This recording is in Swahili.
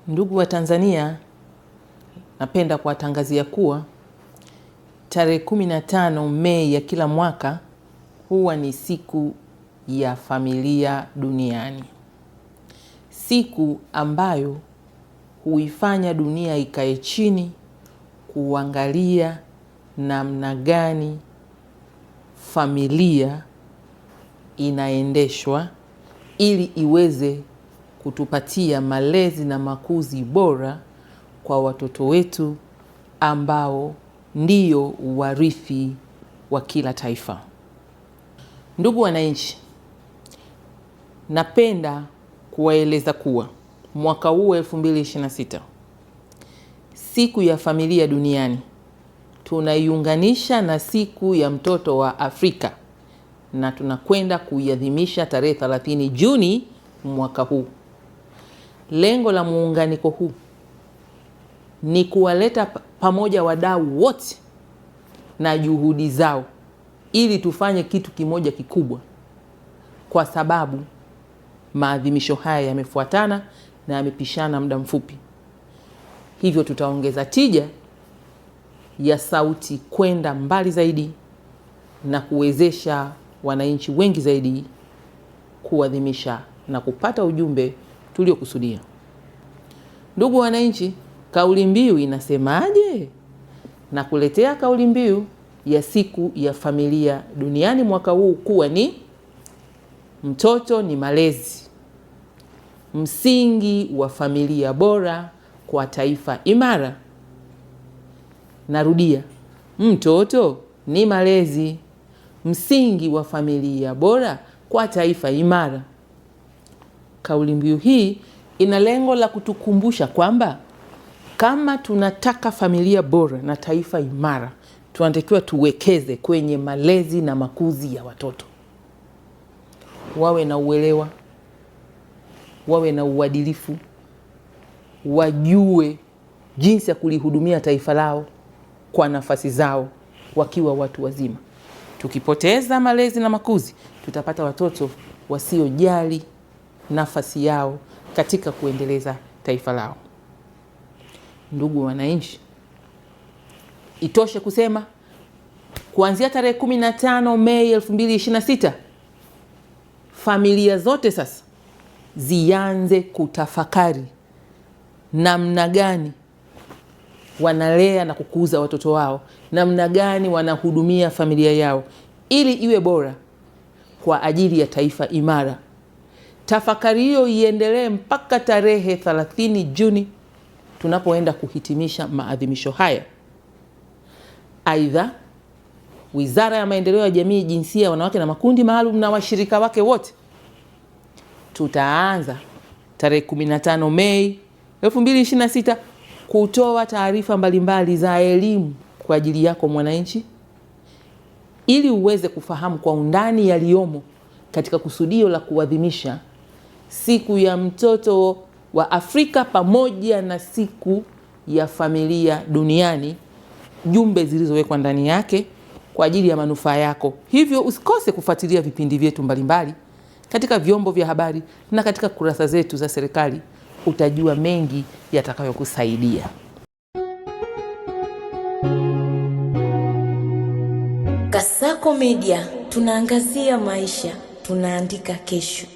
Ndugu wa Tanzania, napenda kuwatangazia kuwa tarehe 15 Mei ya kila mwaka huwa ni siku ya familia duniani. Siku ambayo huifanya dunia ikae chini kuangalia namna gani familia inaendeshwa ili iweze kutupatia malezi na makuzi bora kwa watoto wetu ambao ndio warithi wa kila taifa. Ndugu wananchi, napenda kuwaeleza kuwa mwaka huu 2026 siku ya familia duniani tunaiunganisha na siku ya mtoto wa Afrika na tunakwenda kuiadhimisha tarehe 30 Juni mwaka huu. Lengo la muunganiko huu ni kuwaleta pamoja wadau wote na juhudi zao ili tufanye kitu kimoja kikubwa, kwa sababu maadhimisho haya yamefuatana na yamepishana muda mfupi. Hivyo tutaongeza tija ya sauti kwenda mbali zaidi na kuwezesha wananchi wengi zaidi kuadhimisha na kupata ujumbe tuliokusudia. Ndugu wananchi, kauli mbiu inasemaje? Na kuletea kauli mbiu ya siku ya familia duniani mwaka huu kuwa ni mtoto ni malezi, msingi wa familia bora kwa taifa imara. Narudia, mtoto ni malezi, msingi wa familia bora kwa taifa imara. Kauli mbiu hii ina lengo la kutukumbusha kwamba kama tunataka familia bora na taifa imara, tunatakiwa tuwekeze kwenye malezi na makuzi ya watoto. Wawe na uelewa, wawe na uadilifu, wajue jinsi ya kulihudumia taifa lao kwa nafasi zao wakiwa watu wazima. Tukipoteza malezi na makuzi, tutapata watoto wasiojali nafasi yao katika kuendeleza taifa lao. Ndugu wananchi, itoshe kusema kuanzia tarehe 15 Mei 2026 familia zote sasa zianze kutafakari namna gani wanalea na kukuza watoto wao, namna gani wanahudumia familia yao ili iwe bora kwa ajili ya taifa imara. Tafakari hiyo iendelee mpaka tarehe 30 Juni tunapoenda kuhitimisha maadhimisho haya. Aidha, Wizara ya Maendeleo ya Jamii, Jinsia, Wanawake na Makundi Maalum na washirika wake wote tutaanza tarehe 15 Mei 2026 kutoa taarifa mbalimbali za elimu kwa ajili yako mwananchi, ili uweze kufahamu kwa undani yaliyomo katika kusudio la kuadhimisha siku ya mtoto wa Afrika pamoja na siku ya familia duniani, jumbe zilizowekwa ndani yake kwa ajili ya manufaa yako. Hivyo usikose kufuatilia vipindi vyetu mbalimbali katika vyombo vya habari na katika kurasa zetu za serikali. Utajua mengi yatakayokusaidia. Kasako Media, tunaangazia maisha, tunaandika kesho.